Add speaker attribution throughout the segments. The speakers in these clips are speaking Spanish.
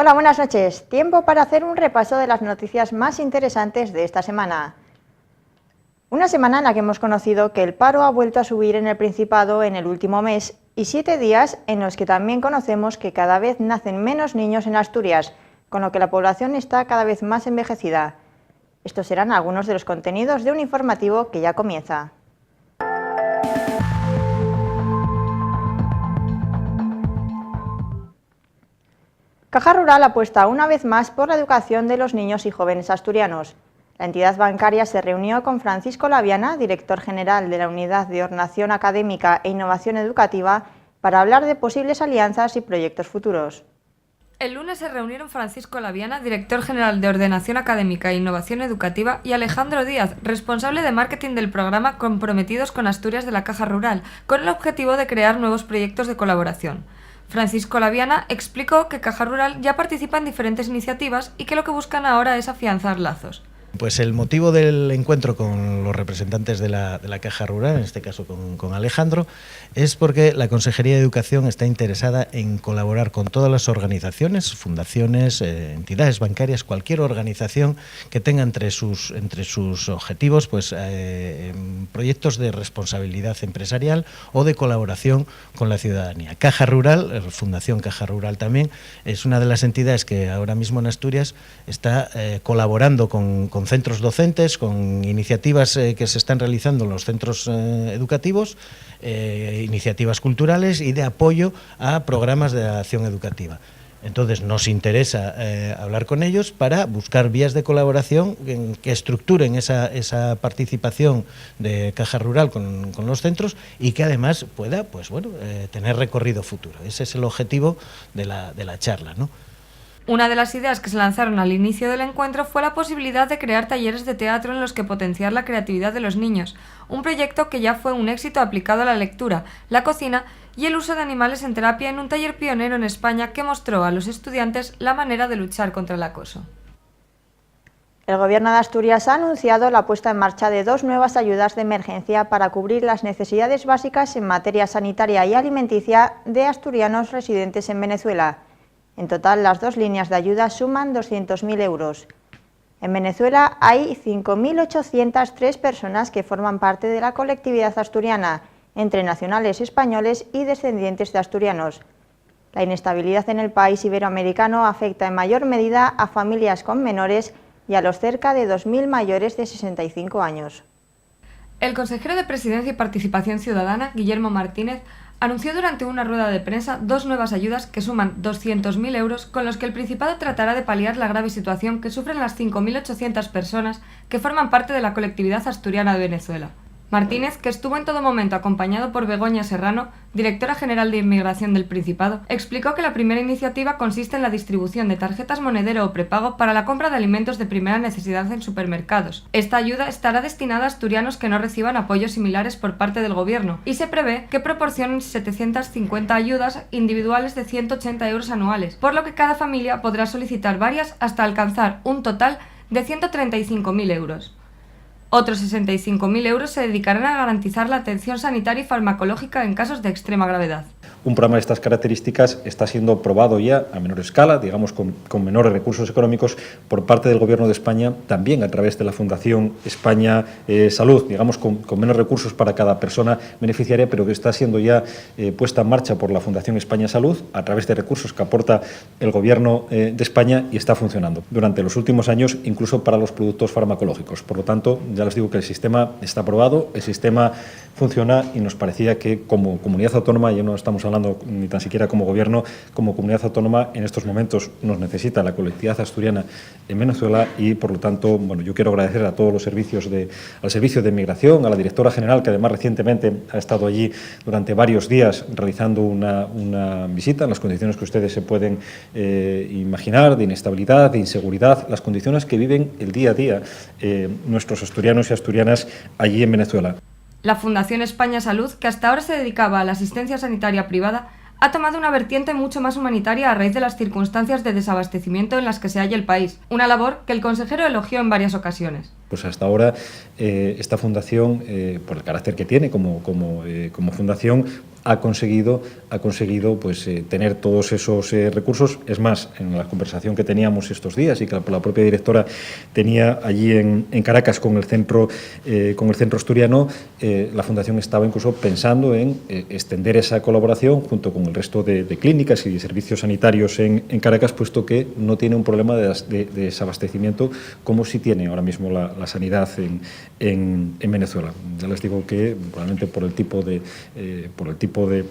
Speaker 1: Hola, buenas noches. Tiempo para hacer un repaso de las noticias más interesantes de esta semana. Una semana en la que hemos conocido que el paro ha vuelto a subir en el Principado en el último mes y 7 días en los que también conocemos que cada vez nacen menos niños en Asturias, con lo que la población está cada vez más envejecida. Estos serán algunos de los contenidos de un informativo que ya comienza. Caja Rural apuesta una vez más por la educación de los niños y jóvenes asturianos. La entidad bancaria se reunió con Francisco Laviana, director general de la Unidad de Ordenación Académica e Innovación Educativa, para hablar de posibles alianzas y proyectos futuros.
Speaker 2: El lunes se reunieron Francisco Laviana, director general de Ordenación Académica e Innovación Educativa, y Alejandro Díaz, responsable de marketing del programa Comprometidos con Asturias de la Caja Rural, con el objetivo de crear nuevos proyectos de colaboración. Francisco Laviana explicó que Caja Rural ya participa en diferentes iniciativas y que lo que buscan ahora es afianzar lazos.
Speaker 3: Pues el motivo del encuentro con los representantes de la Caja Rural, en este caso con Alejandro, es porque la Consejería de Educación está interesada en colaborar con todas las organizaciones, fundaciones, entidades bancarias, cualquier organización que tenga entre sus objetivos pues, proyectos de responsabilidad empresarial o de colaboración con la ciudadanía. Caja Rural, Fundación Caja Rural también, es una de las entidades que ahora mismo en Asturias está colaborando con centros docentes, con iniciativas que se están realizando en los centros educativos, iniciativas culturales y de apoyo a programas de acción educativa. Entonces nos interesa hablar con ellos para buscar vías de colaboración que estructuren esa participación de Caja Rural con los centros y que además pueda pues, bueno, tener recorrido futuro. Ese es el objetivo de la charla, ¿no?
Speaker 2: Una de las ideas que se lanzaron al inicio del encuentro fue la posibilidad de crear talleres de teatro en los que potenciar la creatividad de los niños, un proyecto que ya fue un éxito aplicado a la lectura, la cocina y el uso de animales en terapia en un taller pionero en España que mostró a los estudiantes la manera de luchar contra el acoso.
Speaker 1: El Gobierno de Asturias ha anunciado la puesta en marcha de 2 nuevas ayudas de emergencia para cubrir las necesidades básicas en materia sanitaria y alimenticia de asturianos residentes en Venezuela. En total, las 2 líneas de ayuda suman 200.000 euros. En Venezuela hay 5.803 personas que forman parte de la colectividad asturiana, entre nacionales españoles y descendientes de asturianos. La inestabilidad en el país iberoamericano afecta en mayor medida a familias con menores y a los cerca de 2.000 mayores de 65 años.
Speaker 2: El consejero de Presidencia y Participación Ciudadana, Guillermo Martínez, anunció durante una rueda de prensa 2 nuevas ayudas que suman 200.000 euros con los que el Principado tratará de paliar la grave situación que sufren las 5.800 personas que forman parte de la colectividad asturiana de Venezuela. Martínez, que estuvo en todo momento acompañado por Begoña Serrano, directora general de Inmigración del Principado, explicó que la primera iniciativa consiste en la distribución de tarjetas monedero o prepago para la compra de alimentos de primera necesidad en supermercados. Esta ayuda estará destinada a asturianos que no reciban apoyos similares por parte del Gobierno y se prevé que proporcionen 750 ayudas individuales de 180 euros anuales, por lo que cada familia podrá solicitar varias hasta alcanzar un total de 135.000 euros. Otros 65.000 euros se dedicarán a garantizar la atención sanitaria y farmacológica en casos de extrema gravedad.
Speaker 4: Un programa de estas características está siendo probado ya a menor escala, digamos con menores recursos económicos, por parte del Gobierno de España, también a través de la Fundación España Salud, digamos con menos recursos para cada persona beneficiaria, pero que está siendo ya puesta en marcha por la Fundación España Salud a través de recursos que aporta el Gobierno de España y está funcionando durante los últimos años, incluso para los productos farmacológicos. Por lo tanto, ya les digo que el sistema está aprobado, el sistema funciona y nos parecía que como comunidad autónoma, ya no estamos hablando ni tan siquiera como Gobierno, como comunidad autónoma en estos momentos nos necesita la colectividad asturiana en Venezuela y por lo tanto, bueno, yo quiero agradecer a todos los servicios al Servicio de Inmigración, a la directora general que además recientemente ha estado allí durante varios días realizando una visita en las condiciones que ustedes se pueden imaginar, de inestabilidad, de inseguridad, las condiciones que viven el día a día nuestros asturianos y asturianas allí en Venezuela.
Speaker 2: La Fundación España Salud, que hasta ahora se dedicaba a la asistencia sanitaria privada, ha tomado una vertiente mucho más humanitaria a raíz de las circunstancias de desabastecimiento en las que se halla el país, una labor que el consejero elogió en varias ocasiones.
Speaker 4: Pues hasta ahora esta fundación, por el carácter que tiene como fundación, ha conseguido pues, tener todos esos recursos. Es más, en la conversación que teníamos estos días y que la propia directora tenía allí en Caracas con el centro asturiano, la fundación estaba incluso pensando en extender esa colaboración junto con el resto de clínicas y de servicios sanitarios en Caracas, puesto que no tiene un problema de desabastecimiento como sí tiene ahora mismo la sanidad en Venezuela. Ya les digo que probablemente por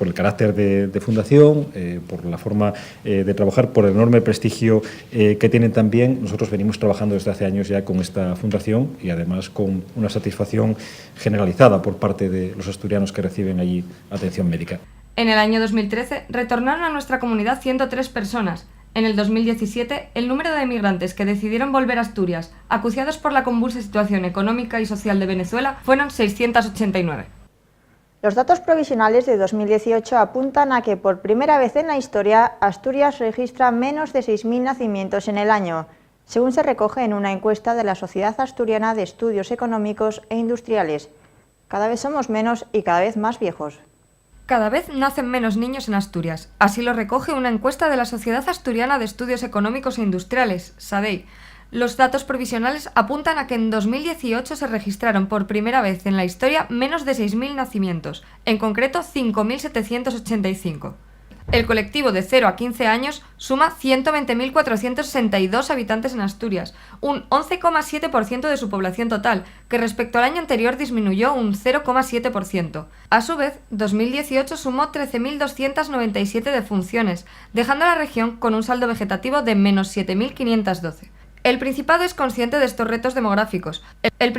Speaker 4: el carácter de fundación, por la forma de trabajar, por el enorme prestigio que tienen también, nosotros venimos trabajando desde hace años ya con esta fundación y además con una satisfacción generalizada por parte de los asturianos que reciben allí atención médica.
Speaker 2: En el año 2013 retornaron a nuestra comunidad 103 personas. En el 2017, el número de emigrantes que decidieron volver a Asturias, acuciados por la convulsa situación económica y social de Venezuela, fueron 689.
Speaker 1: Los datos provisionales de 2018 apuntan a que por primera vez en la historia Asturias registra menos de 6.000 nacimientos en el año, según se recoge en una encuesta de la Sociedad Asturiana de Estudios Económicos e Industriales. Cada vez somos menos y cada vez más viejos.
Speaker 2: Cada vez nacen menos niños en Asturias. Así lo recoge una encuesta de la Sociedad Asturiana de Estudios Económicos e Industriales, SADEI. Los datos provisionales apuntan a que en 2018 se registraron por primera vez en la historia menos de 6.000 nacimientos, en concreto 5.785. El colectivo de 0 a 15 años suma 120.462 habitantes en Asturias, un 11,7% de su población total, que respecto al año anterior disminuyó un 0,7%. A su vez, 2018 sumó 13.297 defunciones, dejando a la región con un saldo vegetativo de menos 7.512. El Principado es consciente de estos retos demográficos. El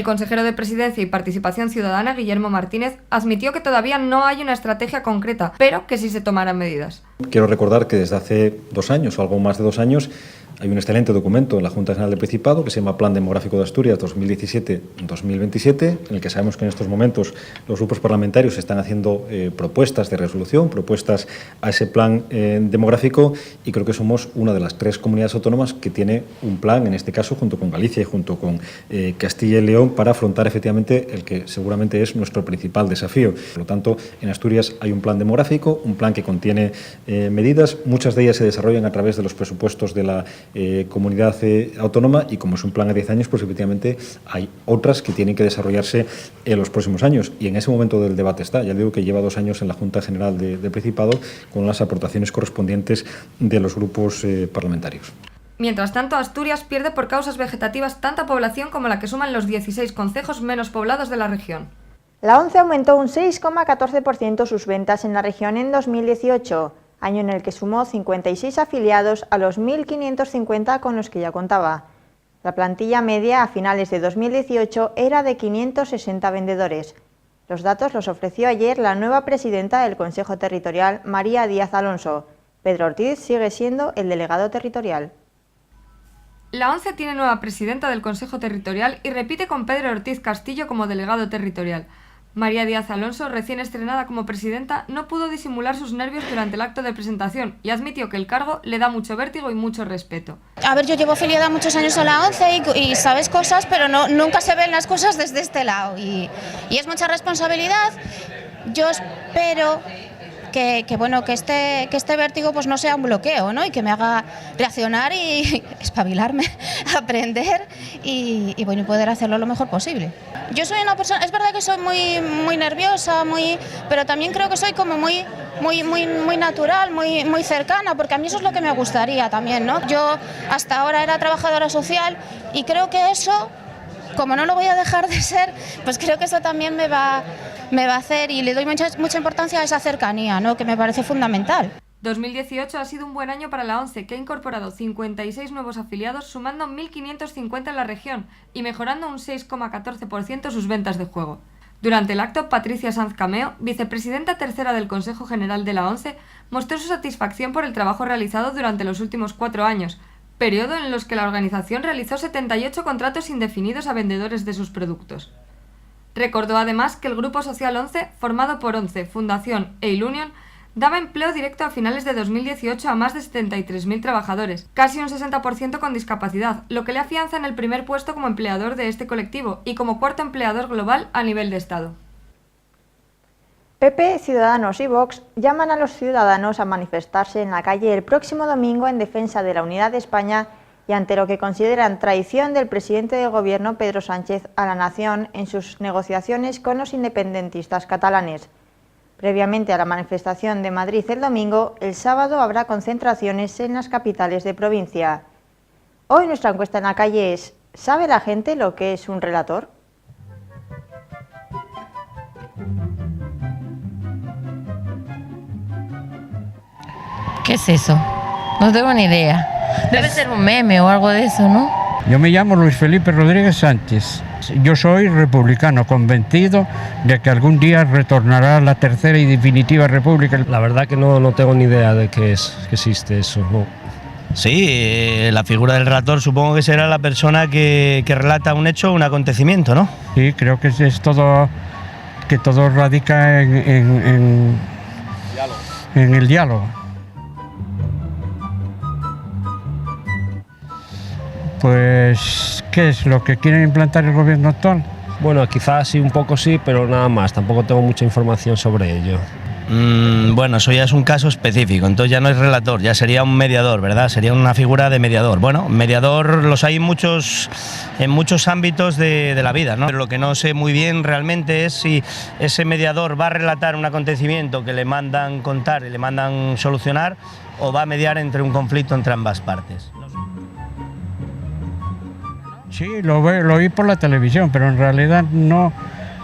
Speaker 2: consejero de Presidencia y Participación Ciudadana, Guillermo Martínez, admitió que todavía no hay una estrategia concreta, pero que sí se tomarán medidas.
Speaker 4: Quiero recordar que desde hace 2 años, o algo más de 2 años, hay un excelente documento en la Junta General del Principado que se llama Plan Demográfico de Asturias 2017-2027, en el que sabemos que en estos momentos los grupos parlamentarios están haciendo propuestas de resolución, propuestas a ese plan demográfico, y creo que somos una de las 3 comunidades autónomas que tiene un plan, en este caso junto con Galicia y junto con Castilla y León, para afrontar efectivamente el que seguramente es nuestro principal desafío. Por lo tanto, en Asturias hay un plan demográfico, un plan que contiene medidas, muchas de ellas se desarrollan a través de los presupuestos de la comunidad autónoma, y como es un plan a 10 años, pues efectivamente hay otras que tienen que desarrollarse en los próximos años, y en ese momento del debate está. Ya digo que lleva 2 años en la Junta General del Principado con las aportaciones correspondientes de los grupos parlamentarios.
Speaker 2: Mientras tanto, Asturias pierde por causas vegetativas tanta población como la que suman los 16 concejos menos poblados de la región.
Speaker 1: La ONCE aumentó un 6,14% sus ventas en la región en 2018, año en el que sumó 56 afiliados a los 1.550 con los que ya contaba. La plantilla media a finales de 2018 era de 560 vendedores. Los datos los ofreció ayer la nueva presidenta del Consejo Territorial, María Díaz Alonso. Pedro Ortiz sigue siendo el delegado territorial.
Speaker 2: La ONCE tiene nueva presidenta del Consejo Territorial y repite con Pedro Ortiz Castillo como delegado territorial. María Díaz Alonso, recién estrenada como presidenta, no pudo disimular sus nervios durante el acto de presentación y admitió que el cargo le da mucho vértigo y mucho respeto.
Speaker 5: A ver, yo llevo afiliada muchos años a la ONCE y sabes cosas, pero nunca se ven las cosas desde este lado y es mucha responsabilidad. Yo espero que este vértigo pues no sea un bloqueo, ¿no? Y que me haga reaccionar y espabilarme, aprender y poder hacerlo lo mejor posible. Yo soy una persona, es verdad que soy muy nerviosa, pero también creo que soy como muy natural, muy cercana, porque a mí eso es lo que me gustaría también, ¿no? Yo hasta ahora era trabajadora social y creo que eso, como no lo voy a dejar de ser, pues creo que eso también me va a hacer, y le doy mucha importancia a esa cercanía, ¿no? Que me parece fundamental.
Speaker 2: 2018 ha sido un buen año para la ONCE, que ha incorporado 56 nuevos afiliados, sumando 1.550 en la región y mejorando un 6,14% sus ventas de juego. Durante el acto, Patricia Sanz Cameo, vicepresidenta tercera del Consejo General de la ONCE, mostró su satisfacción por el trabajo realizado durante los últimos 4 años, periodo en los que la organización realizó 78 contratos indefinidos a vendedores de sus productos. Recordó además que el Grupo Social ONCE, formado por ONCE, Fundación e Ilunion, daba empleo directo a finales de 2018 a más de 73.000 trabajadores, casi un 60% con discapacidad, lo que le afianza en el primer puesto como empleador de este colectivo y como cuarto empleador global a nivel de Estado.
Speaker 1: PP, Ciudadanos y Vox llaman a los ciudadanos a manifestarse en la calle el próximo domingo en defensa de la unidad de España y ante lo que consideran traición del presidente del Gobierno, Pedro Sánchez, a la nación en sus negociaciones con los independentistas catalanes. Previamente a la manifestación de Madrid el domingo, el sábado habrá concentraciones en las capitales de provincia. Hoy nuestra encuesta en la calle es: ¿sabe la gente lo que es un relator?
Speaker 6: ¿Qué es eso? No tengo ni idea. Debe ser un meme o algo de eso, ¿no?
Speaker 7: Yo me llamo Luis Felipe Rodríguez Sánchez. Yo soy republicano, convencido de que algún día retornará la tercera y definitiva república.
Speaker 8: La verdad que no tengo ni idea de que existe eso, ¿no?
Speaker 9: Sí, la figura del relator supongo que será la persona que relata un hecho, un acontecimiento, ¿no?
Speaker 7: Sí, creo que es todo, que todo radica en el diálogo. Pues, ¿qué es lo que quiere implantar el gobierno actual?
Speaker 8: Bueno, quizás sí, un poco sí, pero nada más, tampoco tengo mucha información sobre ello.
Speaker 9: Bueno, eso ya es un caso específico, entonces ya no es relator, ya sería un mediador, ¿verdad? Sería una figura de mediador. Bueno, mediador los hay en muchos ámbitos de la vida, ¿no? Pero lo que no sé muy bien realmente es si ese mediador va a relatar un acontecimiento que le mandan contar y le mandan solucionar, o va a mediar entre un conflicto entre ambas partes.
Speaker 7: Sí, lo oí por la televisión, pero en realidad no,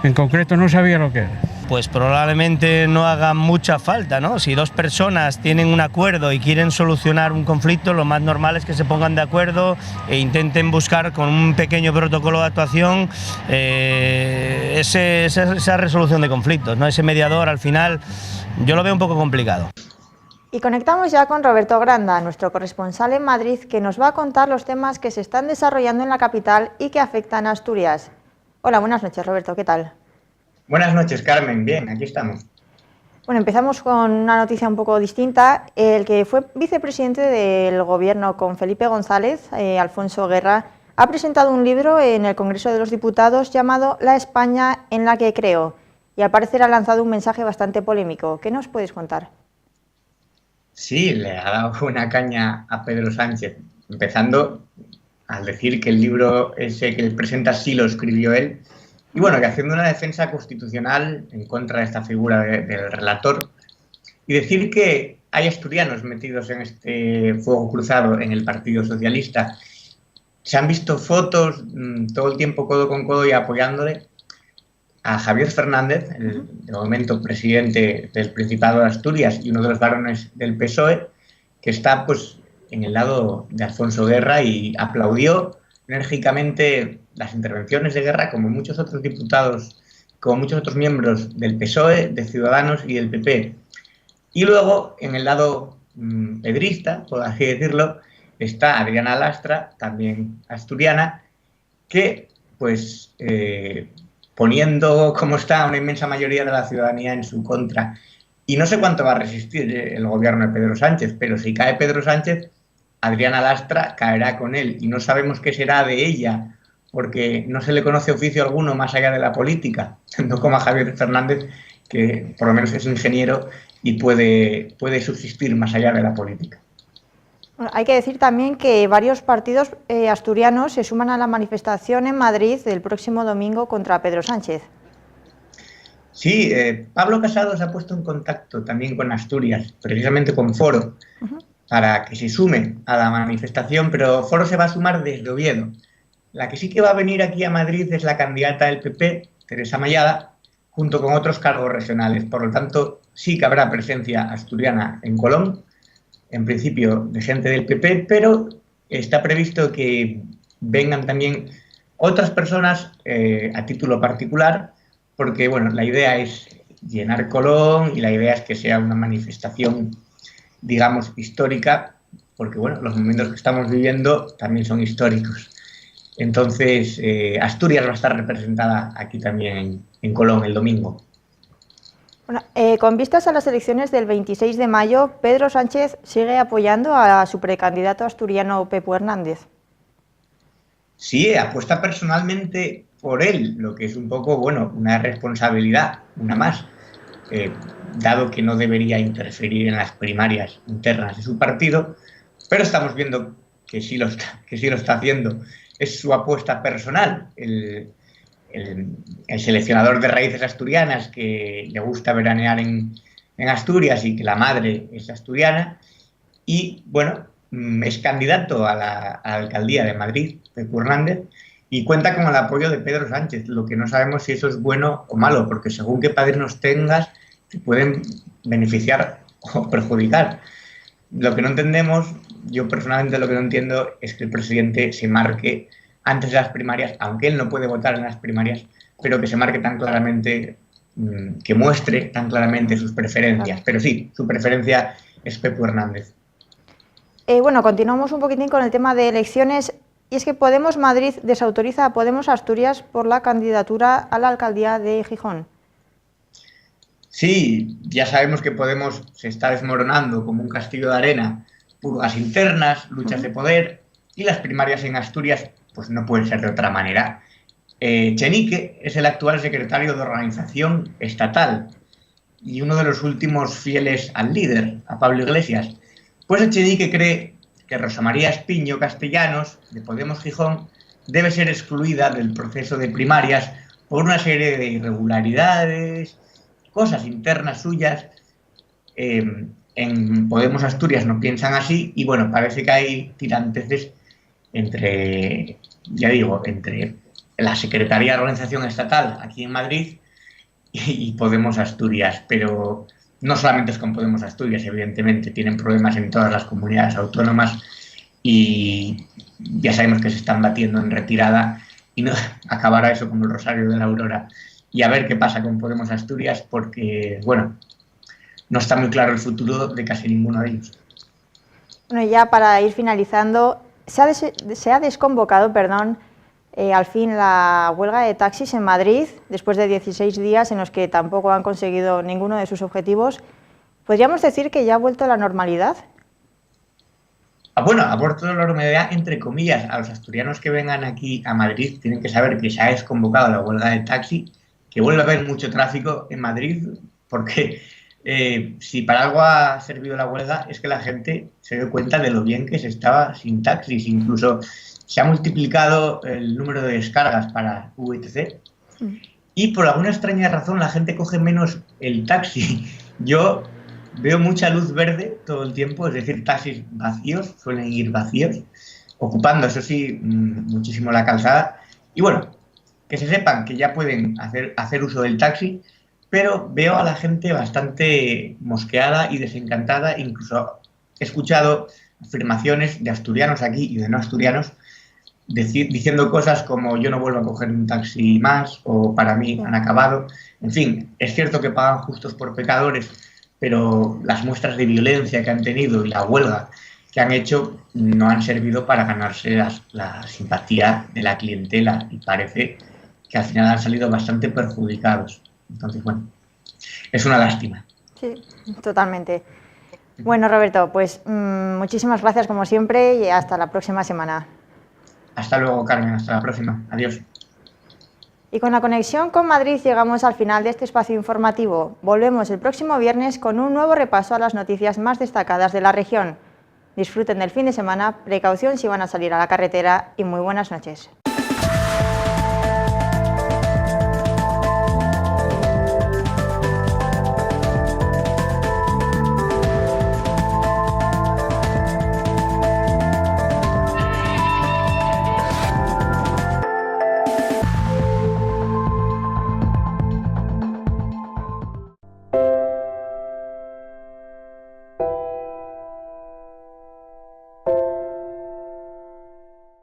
Speaker 7: en concreto no sabía lo que era.
Speaker 9: Pues probablemente no haga mucha falta, ¿no? Si dos personas tienen un acuerdo y quieren solucionar un conflicto, lo más normal es que se pongan de acuerdo e intenten buscar con un pequeño protocolo de actuación esa resolución de conflictos, ¿no? Ese mediador, al final, yo lo veo un poco complicado.
Speaker 1: Y conectamos ya con Roberto Granda, nuestro corresponsal en Madrid, que nos va a contar los temas que se están desarrollando en la capital y que afectan a Asturias. Hola, buenas noches, Roberto, ¿qué tal?
Speaker 10: Buenas noches, Carmen. Bien, aquí estamos.
Speaker 1: Bueno, empezamos con una noticia un poco distinta. El que fue vicepresidente del Gobierno con Felipe González, Alfonso Guerra, ha presentado un libro en el Congreso de los Diputados llamado La España en la que creo, y al parecer ha lanzado un mensaje bastante polémico. ¿Qué nos puedes contar?
Speaker 10: Sí, le ha dado una caña a Pedro Sánchez, empezando al decir que el libro ese que él presenta sí lo escribió él, y bueno, que haciendo una defensa constitucional en contra de esta figura del relator, y decir que hay asturianos metidos en este fuego cruzado en el Partido Socialista. Se han visto fotos todo el tiempo codo con codo y apoyándole a Javier Fernández, el de momento presidente del Principado de Asturias y uno de los varones del PSOE, que está pues en el lado de Alfonso Guerra y aplaudió enérgicamente las intervenciones de Guerra, como muchos otros diputados, como muchos otros miembros del PSOE, de Ciudadanos y del PP. Y luego, en el lado pedrista, por así decirlo, está Adriana Lastra, también asturiana, que pues poniendo como está una inmensa mayoría de la ciudadanía en su contra. Y no sé cuánto va a resistir el gobierno de Pedro Sánchez, pero si cae Pedro Sánchez, Adriana Lastra caerá con él. Y no sabemos qué será de ella, porque no se le conoce oficio alguno más allá de la política, no como a Javier Fernández, que por lo menos es ingeniero y puede subsistir más allá de la política.
Speaker 1: Bueno, hay que decir también que varios partidos asturianos se suman a la manifestación en Madrid del próximo domingo contra Pedro Sánchez.
Speaker 10: Sí, Pablo Casado se ha puesto en contacto también con Asturias, precisamente con Foro, para que se sumen a la manifestación, pero Foro se va a sumar desde Oviedo. La que sí que va a venir aquí a Madrid es la candidata del PP, Teresa Mayada, junto con otros cargos regionales. Por lo tanto, sí que habrá presencia asturiana en Colón, en principio de gente del PP, pero está previsto que vengan también otras personas a título particular, porque bueno, la idea es llenar Colón y la idea es que sea una manifestación, digamos, histórica, porque bueno, los momentos que estamos viviendo también son históricos. Entonces, Asturias va a estar representada aquí también en Colón el domingo.
Speaker 1: Bueno, con vistas a las elecciones del 26 de mayo, Pedro Sánchez sigue apoyando a su precandidato asturiano Pepu Hernández.
Speaker 10: Sí, apuesta personalmente por él, lo que es un poco, bueno, una responsabilidad, una más, dado que no debería interferir en las primarias internas de su partido, pero estamos viendo que sí lo está haciendo. Es su apuesta personal, el seleccionador de raíces asturianas que le gusta veranear en Asturias y que la madre es asturiana, y bueno, es candidato a la alcaldía de Madrid, Pepu Hernández, y cuenta con el apoyo de Pedro Sánchez. Lo que no sabemos si eso es bueno o malo, porque según qué padrinos tengas, te pueden beneficiar o perjudicar. Lo que no entendemos, yo personalmente lo que no entiendo, es que el presidente se marque antes de las primarias, aunque él no puede votar en las primarias, pero que se marque tan claramente, que muestre tan claramente sus preferencias. Pero sí, su preferencia es Pepu Hernández.
Speaker 1: Bueno, continuamos un poquitín con el tema de elecciones, y es que Podemos Madrid desautoriza a Podemos Asturias por la candidatura a la alcaldía de Gijón.
Speaker 10: Sí, ya sabemos que Podemos se está desmoronando como un castillo de arena, purgas internas, luchas de poder, y las primarias en Asturias pues no pueden ser de otra manera. Chenique es el actual secretario de organización estatal y uno de los últimos fieles al líder, a Pablo Iglesias. Pues Echenique cree que Rosa María Espiño Castellanos, de Podemos Gijón, debe ser excluida del proceso de primarias por una serie de irregularidades, cosas internas suyas. En Podemos Asturias no piensan así y bueno, parece que hay tiranteces entre, ya digo, entre la Secretaría de Organización Estatal aquí en Madrid y Podemos Asturias, pero no solamente es con Podemos Asturias, evidentemente, tienen problemas en todas las comunidades autónomas y ya sabemos que se están batiendo en retirada y no acabará eso como el Rosario de la Aurora. Y a ver qué pasa con Podemos Asturias porque, bueno, no está muy claro el futuro de casi ninguno de ellos.
Speaker 1: Bueno, ya para ir finalizando, se ha desconvocado, al fin la huelga de taxis en Madrid, después de 16 días en los que tampoco han conseguido ninguno de sus objetivos. ¿Podríamos decir que ya ha vuelto a la normalidad?
Speaker 10: Bueno, ha vuelto a la normalidad, entre comillas. A los asturianos que vengan aquí a Madrid tienen que saber que se ha desconvocado la huelga de taxi, que vuelve a haber mucho tráfico en Madrid, porque si para algo ha servido la huelga es que la gente se dio cuenta de lo bien que se estaba sin taxis. Incluso se ha multiplicado el número de descargas para VTC y por alguna extraña razón la gente coge menos el taxi. Yo veo mucha luz verde todo el tiempo, es decir, taxis vacíos, suelen ir vacíos, ocupando, eso sí, muchísimo la calzada. Y bueno, que se sepan que ya pueden hacer uso del taxi, pero veo a la gente bastante mosqueada y desencantada. Incluso he escuchado afirmaciones de asturianos aquí y de no asturianos diciendo cosas como yo no vuelvo a coger un taxi más o para mí han acabado. En fin, es cierto que pagan justos por pecadores, pero las muestras de violencia que han tenido y la huelga que han hecho no han servido para ganarse la simpatía de la clientela y parece que al final han salido bastante perjudicados. Entonces, bueno, es una lástima.
Speaker 1: Sí, totalmente. Bueno, Roberto, pues muchísimas gracias como siempre y hasta la próxima semana.
Speaker 10: Hasta luego, Carmen, hasta la próxima. Adiós.
Speaker 1: Y con la conexión con Madrid llegamos al final de este espacio informativo. Volvemos el próximo viernes con un nuevo repaso a las noticias más destacadas de la región. Disfruten del fin de semana, precaución si van a salir a la carretera y muy buenas noches.